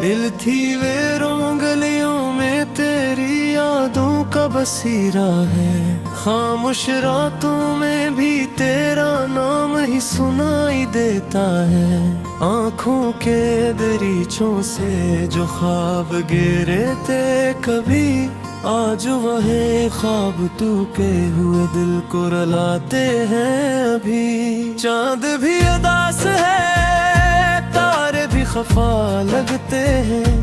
दिल थी वे रोंगलियों में तेरी यादों का बसीरा है। खामोश रातों में भी तेरा नाम ही सुनाई देता है। आँखों के दरीचों से जो ख्वाब गिरे थे कभी, आज वही ख्वाब टूटे हुए दिल को रुलाते हैं अभी। चांद भी उदास है, तारे भी खफा लगते हैं।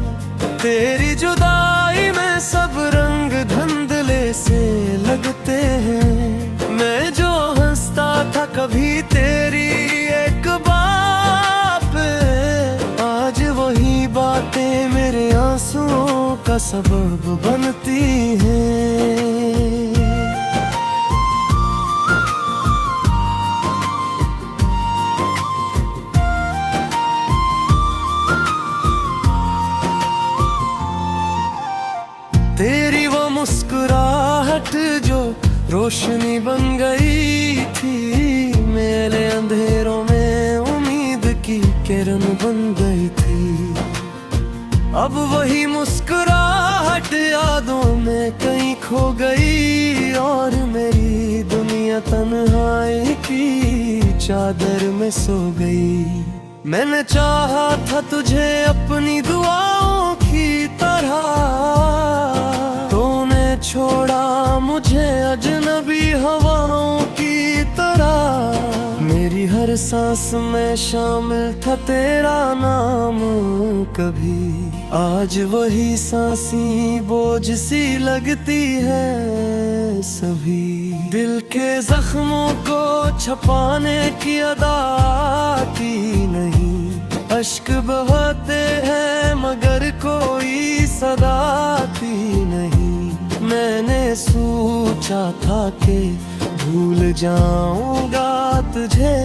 तेरी जुदाई में सब रंग धुंधले से लगते हैं। मैं जो हंसता था कभी तेरी एक बात पे, आज वही बातें मेरे आंसुओं का सबब बनती हैं। तेरी वो मुस्कुराहट जो रोशनी बन गई थी, मेरे अंधेरों में उम्मीद की किरण बन गई थी। अब वही मुस्कुराहट यादों में कहीं खो गई, और मेरी दुनिया तन्हाई की चादर में सो गई। मैंने चाहा था तुझे अपनी दुआओं की तरह, तूने छोड़ा मुझे अजनबी हवाओं की तरह। मेरी हर सांस में शामिल था तेरा नाम कभी, आज वही सांसी बोझ सी लगती है सभी। दिल के जख्मों को छुपाने की अदा आती नहीं, अश्क बहाते हैं मगर कोई सदा आती नहीं। मैंने सोचा था कि भूल जाऊंगा तुझे,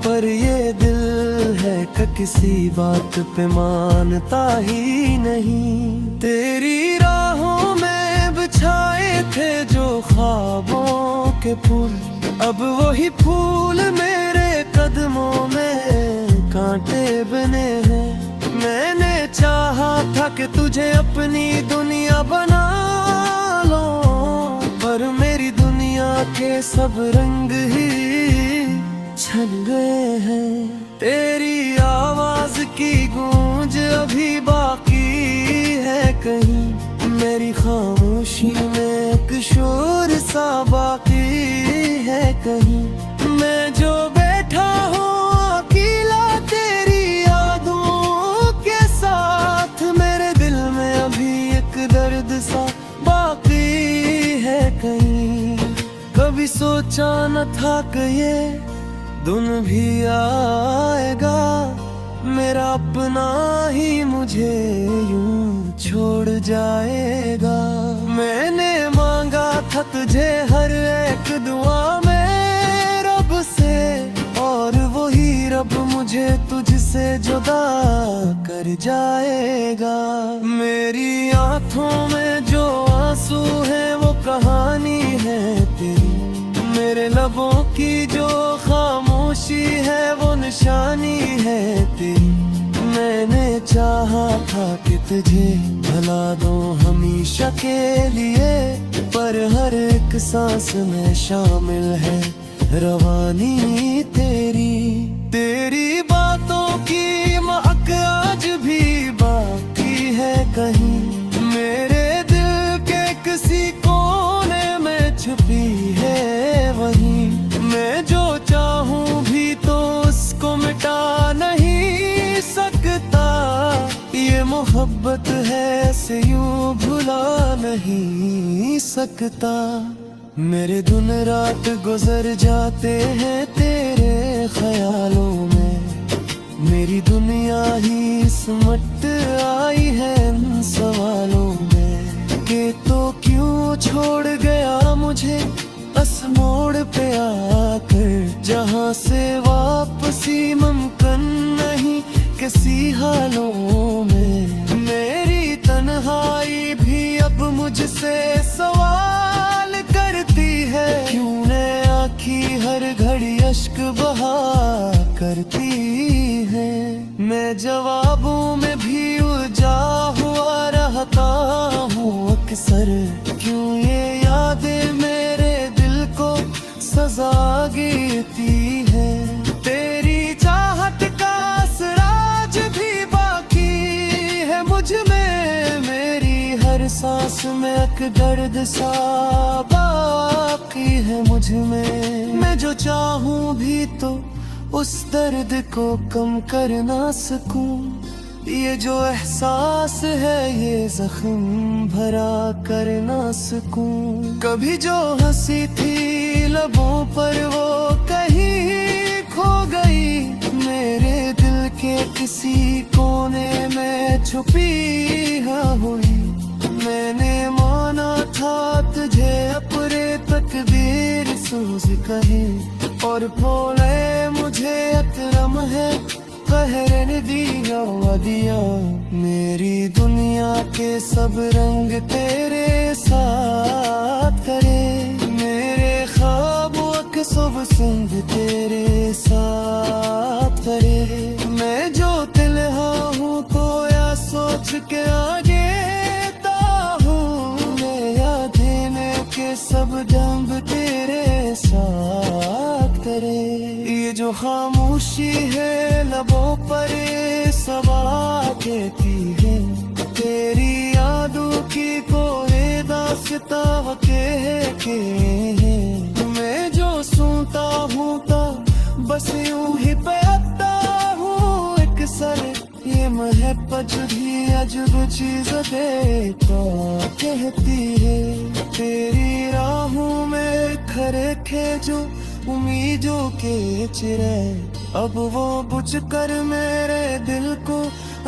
पर ये दिल है कि किसी बात पे मानता ही नहीं। तेरी राहों में बिछाए थे जो ख्वाबों के फूल, अब वही फूल मेरे कदमों में कांटे बने हैं। मैंने चाहा था कि तुझे अपनी दुनिया बना लो, पर मेरी दुनिया के सब रंग ही छन गए हैं। तेरी आवाज की गूंज अभी बाकी है कहीं, मेरी खामोशी में एक शोर सा बाकी है कहीं। मैं जो बैठा हूँ अकेला तेरी यादों के साथ, मेरे दिल में अभी एक दर्द सा बाकी है कहीं। कभी सोचा न था कि ये दिन भी आएगा, मेरा अपना ही मुझे यूं छोड़ जाएगा। मैंने मांगा था तुझे हर एक दुआ में रब से, और वही रब मुझे तुझसे जुदा कर जाएगा। मेरी आँखों में जो आंसू है वो कहानी है तेरी, मेरे लबों की जो खामोशी है वो निशानी है तेरी। मैंने चाहा था कि तुझे भुला दूं हमेशा के लिए, पर हर एक सांस में शामिल है रवानी तेरी। तेरी बातों की महक आज भी बाकी है कहीं, मेरे दिल के किसी कोने में छुपी है वहीं। मैं जो चाहूं भी तो उसको मिटा नहीं सकता, ये मोहब्बत है ऐसे यूं भुला नहीं सकता। मेरे दिन रात गुजर जाते हैं तेरे ख्यालों में, मेरी दुनिया ही सिमट आई है इन सवालों में। कि तो क्यों छोड़ गया मुझे बस मोड़ पे आकर, जहाँ से वापसी मुमकिन नहीं किसी हालों में। मेरी तन्हाई भी अब मुझसे सवाल करती है, क्यों ने आँखी हर घड़ी अश्क बहा करती है। मैं जवाबों में भी उलझा मुझ में, मेरी हर सांस में एक दर्द सा बाकी है मुझ में। मैं जो चाहूं भी तो उस दर्द को कम कर ना सकूं। ये जो एहसास है ये जख्म भरा कर ना सकूं। कभी जो हंसी थी लबों पर वो कहीं खो गई, मेरे दिल के किसी कोने में छुपी है हुई। मैंने माना था तुझे अपने तकदीर सूझ कहे, और बोले मुझे अकरम है कहरन दिया। मेरी दुनिया के सब रंग तेरे साथ करे, मेरे ख्वाबों के सब संग तेरे साथ करे। मैं जो तिलहा हूँ तो या सोच के आगे हूँ, मैं याद देने के सब जंग तेरे साथ करे। ये जो खामोशी है लबों पर सवाल कहती है, तेरी यादों की कोई दास्तां के है। मैं जो सुनता हूँ तो बस यूं ही बहता हूँ एक सर। ये महब्बत भी अजब चीज देता कहती है, तेरी राहों में खरे खे जो उम्मीदों के चिरे, अब वो बुझ कर मेरे दिल को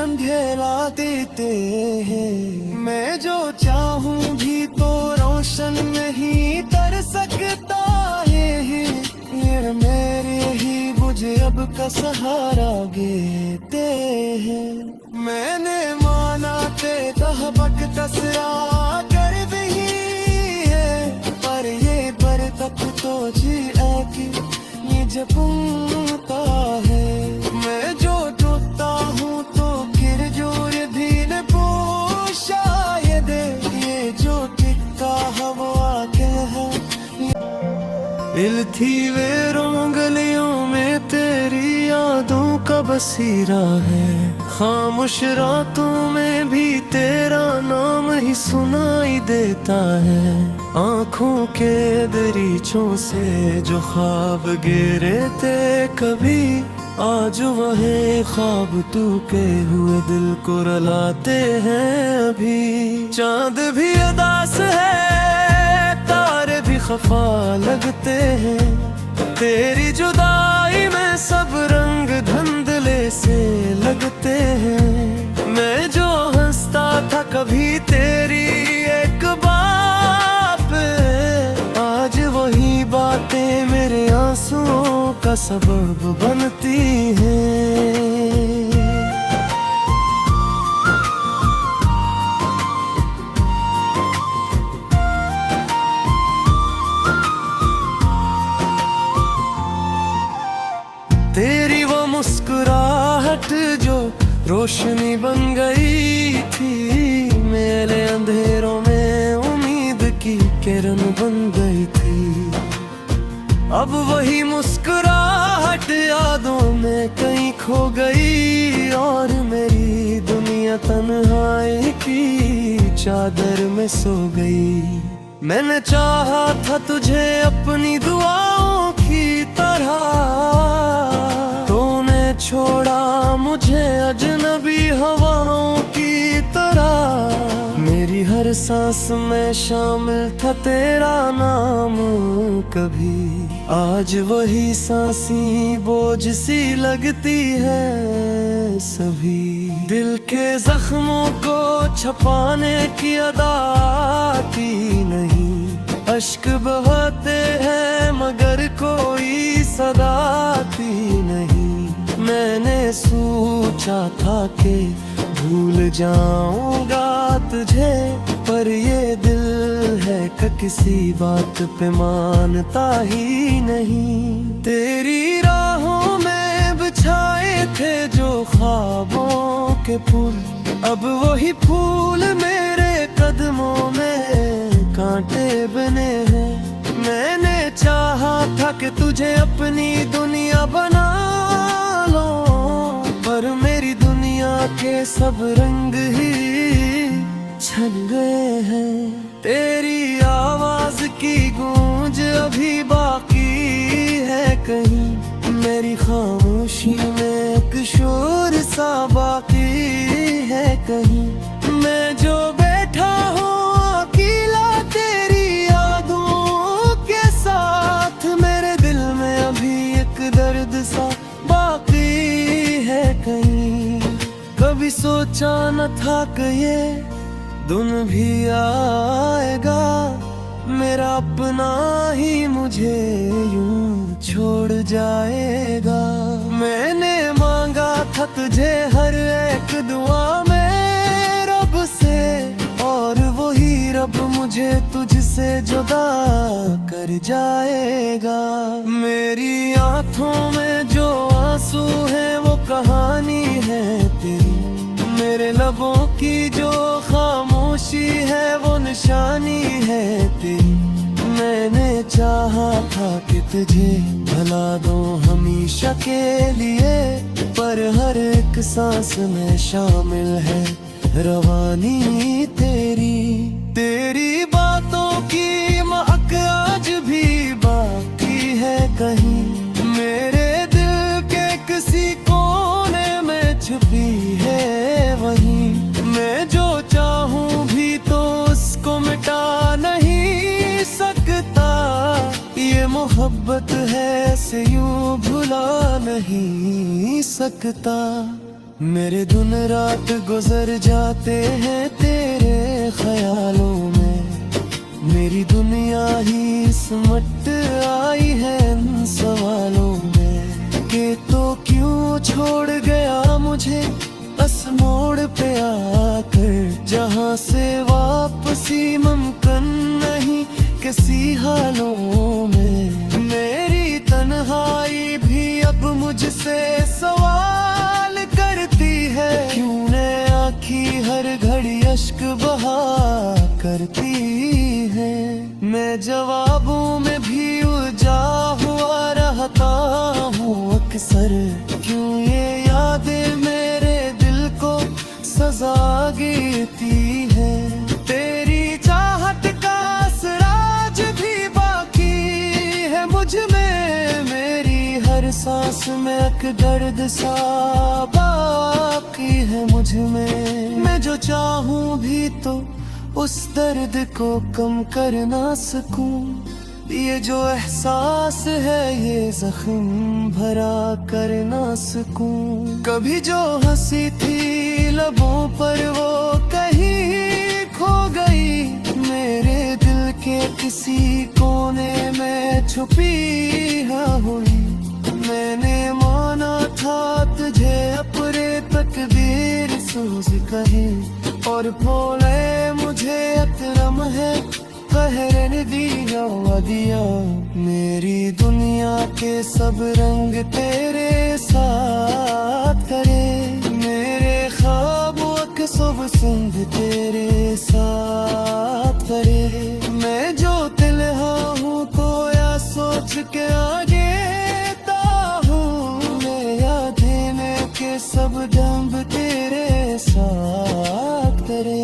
अंधेरा देते हैं। मैं जो चाहूं भी तो रोशन नहीं कर सकता है, ये मेरे ही बुझे अब का सहारा देते हैं। मैंने माना ते तहबक तसरा कर दी है, पर ये बर तक तो जी आके ये जपूता है। मैं जो टूटता हूँ तो गिर जोर भी न पोशा ये दे, ये जो टिक्का हवा के है। दिल थी वे रोंगलियों में तेरी यादों का बसीरा है, खामोश रातों में भी तेरा नाम ही सुनाई देता है। आँखों के दरीचों से जो ख्वाब गिरे थे कभी, आज वही ख्वाब तू के हुए दिल को रुलाते हैं अभी। चांद भी उदास है, तारे भी खफा लगते हैं, तेरी जुदाई में सब रंग धुंधले से लगते हैं। मैं जो हंसता था कभी तेरी एक बात पे, आज वही बातें मेरे आंसुओं का सबब बनती हैं। तेरी वो मुस्कुराहट जो रोशनी बन गई थी, मेरे अंधेरों में उम्मीद की किरण बन गई थी। अब वही मुस्कुराहट यादों में कहीं खो गई, और मेरी दुनिया तन्हाई की चादर में सो गई। मैंने चाहा था तुझे अपनी दुआओं की तरह, तूने छोड़ा मुझे अजनबी हवाओं की तरह। मेरी हर सांस में शामिल था तेरा नाम कभी, आज वही सांसी बोझ सी लगती है सभी। दिल के जख्मों को छुपाने की अदा आती नहीं, अश्क बहाते हैं मगर कोई सदा आती नहीं। मैंने सोचा था कि भूल जाऊंगा तुझे, पर ये दिल है कि किसी बात पे मानता ही नहीं। तेरी राहों में बिछाए थे जो ख्वाबों के फूल, अब वही फूल मेरे कदमों में कांटे बने हैं। मैंने चाहा था कि तुझे अपनी दुनिया बना लो, पर मेरी दुनिया के सब रंग ही छन गए हैं। तेरी आवाज की गूंज अभी बाकी है कहीं, मेरी खामोशी में एक शोर सा बाकी है कहीं। मैं जो बैठा हूँ अकेला तेरी यादों के साथ, मेरे दिल में अभी एक दर्द सा बाकी है कहीं। कभी सोचा न था कि ये दिन भी आएगा, मेरा अपना ही मुझे यूं छोड़ जाएगा। मैंने मांगा था तुझे हर एक दुआ में रब से, और वही रब मुझे तुझसे जुदा कर जाएगा। मेरी आंखों में जो आंसू है वो कहानी है तेरी, मेरे लबों की जो खामोशी है वो निशानी है तेरी। मैंने चाहा था कि तुझे भुला दूं हमेशा के लिए, पर हर एक सांस में शामिल है रवानी तेरी। तेरी बातों की महक आज भी बाकी है कहीं, मेरे दिल के किसी कोने में छुपी है वहीं। मैं जो चाहूं भी तो उसको मिटा नहीं सकता, ये मोहब्बत है ऐसे यूं भुला नहीं सकता। मेरे दिन रात गुजर जाते हैं तेरे ख्यालों में, मेरी दुनिया ही सिमट आई है इन सवालों में। कि तो क्यों छोड़ गया मुझे बस मोड़ पे आकर, जहाँ से वापसी मुमकिन नहीं किसी हालों में। मेरी तन्हाई भी अब मुझसे सवाल करती है, क्यों ने आँखी हर घड़ी अश्क बहा करती है। मैं जवाबों में भी उलझा हुआ रहता हूँ अक्सर, क्यों ये यादें मेरे दिल को सजा गिरती है। तेरी चाहत का असराज भी बाकी है मुझ में, मेरी हर सांस में एक दर्द सा बाकी है मुझ में। मैं जो चाहूं भी तो उस दर्द को कम कर ना सकूं, ये जो एहसास है ये जख्म भरा कर ना सकूं। कभी जो हंसी थी लबों पर वो कहीं खो गई, मेरे दिल के किसी कोने में छुपी है हुई। मैंने माना था तुझे अपने तकदीर सोच कहे, और बोले मुझे अतरम है कहरन दिया। मेरी दुनिया के सब रंग तेरे साथ करे, मेरे ख्वाबों के सब संग तेरे साथ करे। मैं जो तिलहा हूँ तो या सोच के आगे हूँ, मैं याद देने के सब दम तेरे साथ करे।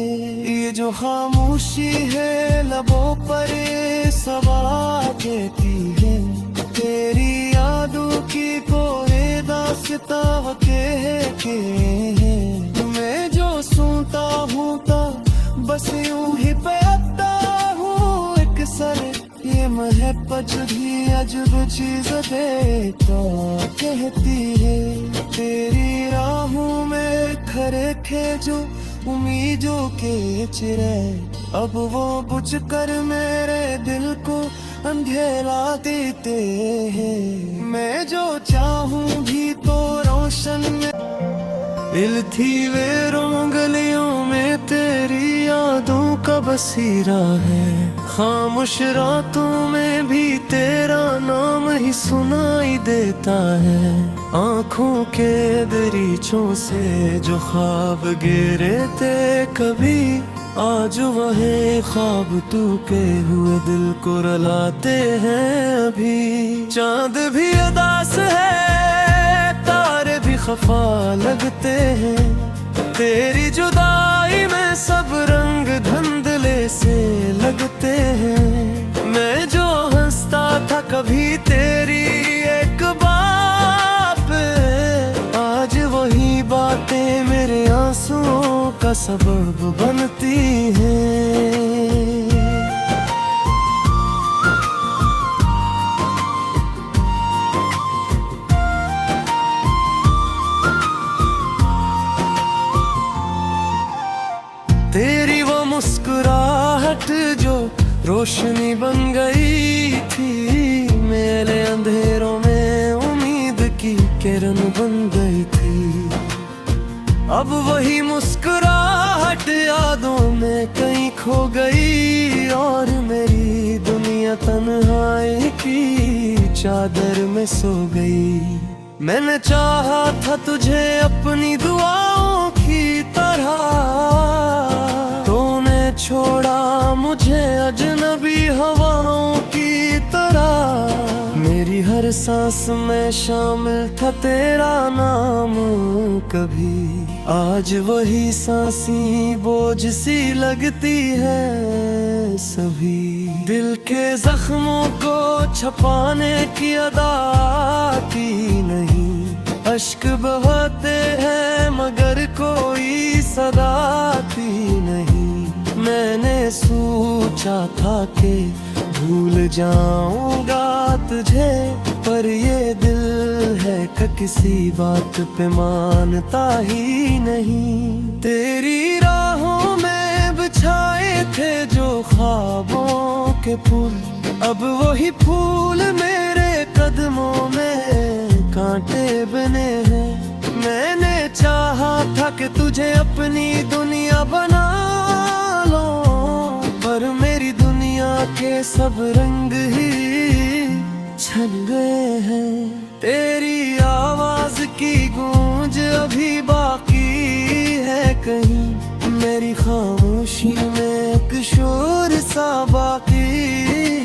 ये जो खामोशी है लबों पर सवा देती है, तेरी यादों की कोई दास्तां के मैं जो सुनता हूँ तो बस यूं ही पैदा हूँ एक सर। ये महब्बत भी अजब चीज देता कहती है, तेरी राहों में खरे खे जो उम्मीदों के चिरे, अब वो बुझ कर मेरे दिल को अंधेरा देते हैं। मैं जो चाहूं भी तो रोशन में दिल थी वे रोंगलियों में तेरी यादों का बसीरा है। खामोश रातों में भी तेरा नाम ही सुनाई देता है। आँखों के दरीचों से जो ख्वाब गिरे थे कभी, आज वही ख्वाब तू के हुए दिल को रुलाते हैं अभी। चांद भी उदास है, तारे भी खफा लगते हैं, तेरी जुदाई में सब रंग लगते हैं। मैं जो हंसता था कभी तेरी एक बात पे, आज वही बातें मेरे आंसुओं का सबब बनती हैं। तेरी वो मुस्कुराहट जो रोशनी बन गई थी, मेरे अंधेरों में उम्मीद की किरण बन गई थी। अब वही मुस्कुराहट यादों में कहीं खो गई, और मेरी दुनिया तन्हाई की चादर में सो गई। मैंने चाहा था तुझे अपनी दुआओं की तरह, तूने छोड़ा मुझे अजनबी हवाओं की तरह। मेरी हर सांस में शामिल था तेरा नाम कभी, आज वही सांसी बोझ सी लगती है सभी। दिल के जख्मों को छुपाने की अदा आती नहीं, अश्क बहाते हैं मगर कोई सदा आती नहीं। मैंने सोचा था कि भूल जाऊंगा तुझे, पर ये दिल है कि किसी बात पे मानता ही नहीं। तेरी राहों में बिछाए थे जो ख्वाबों के फूल, अब वही फूल मेरे कदमों में कांटे बने हैं। मैंने चाहा था कि तुझे अपनी दुनिया बना लो, पर मेरी दुनिया के सब रंग ही छन गए हैं। तेरी आवाज की गूंज अभी बाकी है कहीं, मेरी खामोशी में एक शोर सा बाकी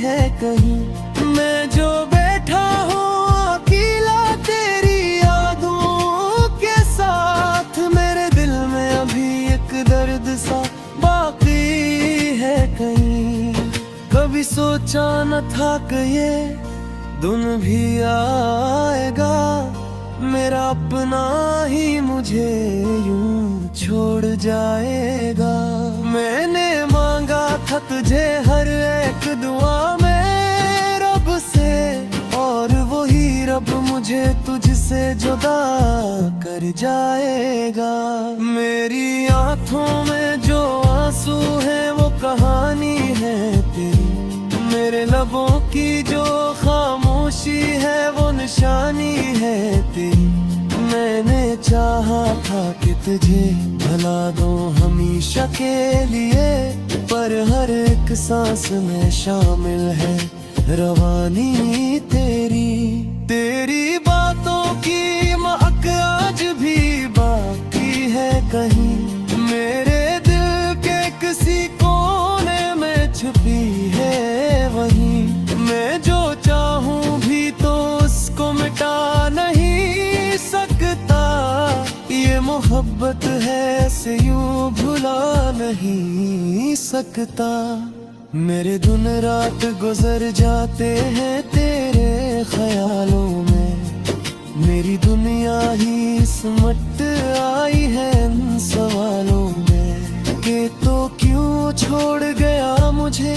है कहीं। मैं जो बैठा हूँ अकेला तेरी यादों के साथ, मेरे दिल में अभी एक दर्द सा बाकी है कहीं। कभी सोचा न था कि ये दिन भी आएगा, मेरा अपना ही मुझे यूं छोड़ जाएगा। मैंने मांगा था तुझे हर एक दुआ में रब से, और वही रब मुझे तुझसे जुदा कर जाएगा। मेरी आंखों में जो आंसू है वो कहानी है तेरी, मेरे लबों की जो खामोशी है वो निशानी है तेरी। मैंने चाहा था कि तुझे भुला दूं हमेशा के लिए, पर हर एक सांस में शामिल है रवानी तेरी। तेरी बातों की महक आज भी बाकी है कहीं, मेरे दिल के किसी कोने में छुपी है वहीं। मैं जो चाहूं भी तो उसको मिटा नहीं सकता, ये मोहब्बत है से यूं भुला नहीं सकता। मेरे दिन रात गुजर जाते हैं तेरे ख्यालों में, मेरी दुनिया ही सिमट आई है इन सवालों में। कि तो क्यों छोड़ गया मुझे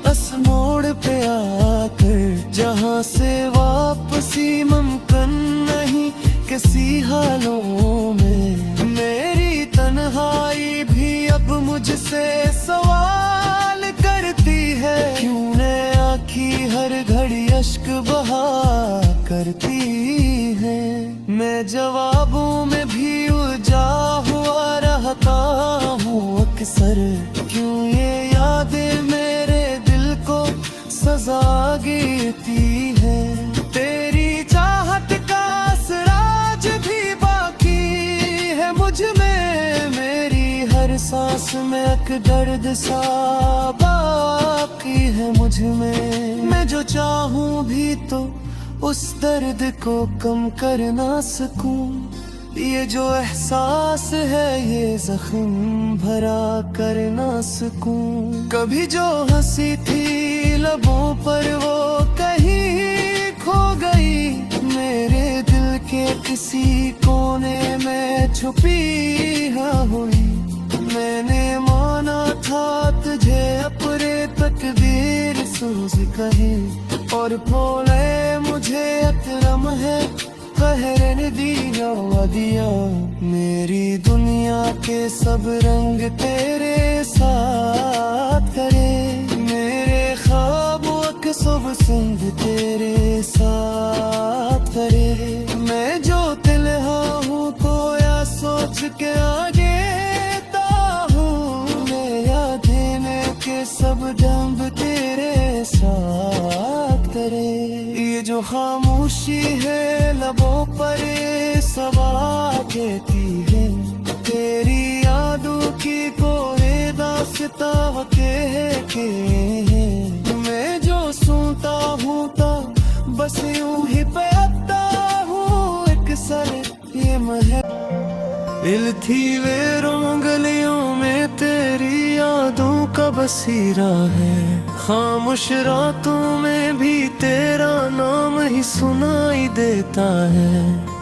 बस मोड़ पे आकर, जहाँ से वापसी मुमकिन नहीं किसी हालों में। मेरी तन्हाई भी अब मुझसे सवाल करती है, क्यों ने आँखी हर घड़ी अश्क बहा करती है। मैं जवाबों में भी उलझा हुआ रहता हूँ अक्सर, क्यों ये यादें मेरे दिल को सजा गिरती है। तेरी चाहत का असराज भी बाकी है मुझ में, मेरी हर सांस में एक दर्द सा बाकी है मुझ में। मैं जो चाहूं भी तो उस दर्द को कम कर ना सकूं, ये जो एहसास है ये जख्म भरा कर ना सकूं। कभी जो हंसी थी लबों पर वो कहीं खो गई, मेरे दिल के किसी कोने में छुपी हाँ हुई। मैंने माना था तुझे अपने तकदीर सोच कहे, और बोले मुझे अकरम है कहरन दिया। मेरी दुनिया के सब रंग तेरे साथ करे, मेरे ख्वाबों के सब संग तेरे साथ करे। मैं जो तिलहा हूँ खोया सोच के आगे के सब डंब तेरे साथ करे। ये जो खामोशी है लबों पर सवा कहती है, तेरी यादों की कोई दास्तां के मैं जो सुनता हूँ तो बस यूं ही पैदा हूँ एक सर ये महल। दिल थी वे रोंगलियों में तेरी यादों का बसीरा है, खामोश रातों में भी तेरा नाम ही सुनाई देता है।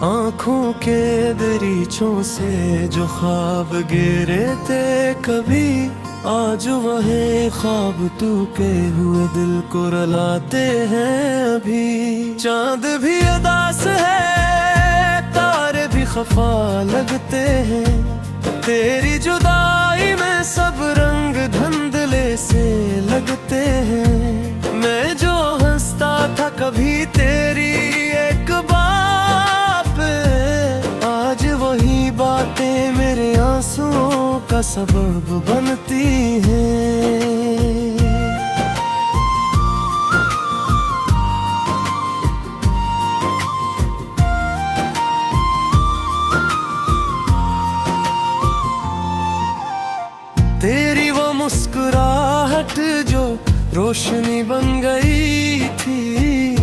आँखों के दरीचों से जो ख्वाब गिरे थे कभी, आज वही ख्वाब तू के हुए दिल को रुलाते हैं अभी। चांद भी उदास है तारे भी खफा लगते हैं, तेरी जुदाई में सब रंग धुंधले से लगते हैं। मैं जो हंसता था कभी तेरी एक बात पे, आज वही बातें मेरे आंसुओं का सबब बनती हैं। तेरी वो मुस्कुराहट जो रोशनी बन गई थी,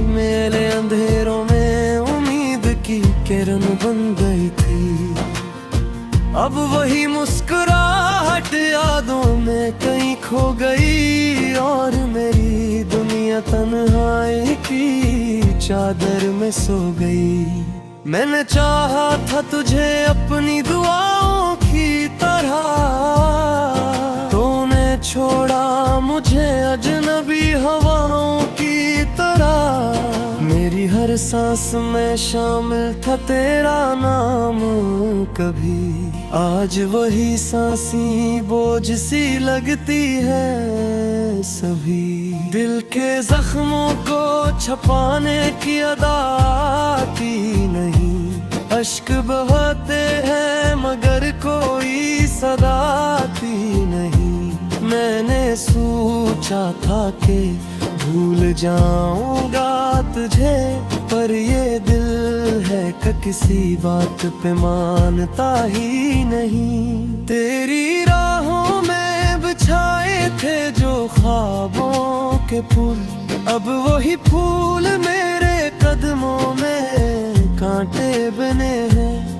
मेरे अंधेरों में उम्मीद की किरण बन गई थी। अब वही मुस्कुराहट यादों में कहीं खो गई, और मेरी दुनिया तन्हाई की चादर में सो गई। मैंने चाहा था तुझे अपनी दुआओं की तरह, छोड़ा मुझे अजनबी हवाओं की तरह। मेरी हर सांस में शामिल था तेरा नाम कभी, आज वही सांसी बोझ सी लगती है सभी। दिल के जख्मों को छुपाने की अदा आती नहीं, अश्क बहाते हैं मगर कोई सदा आती नहीं। मैंने सोचा था कि भूल जाऊंगा तुझे, पर ये दिल है कि किसी बात पे मानता ही नहीं। तेरी राहों में बिछाए थे जो ख्वाबों के फूल, अब वही फूल मेरे कदमों में कांटे बने हैं।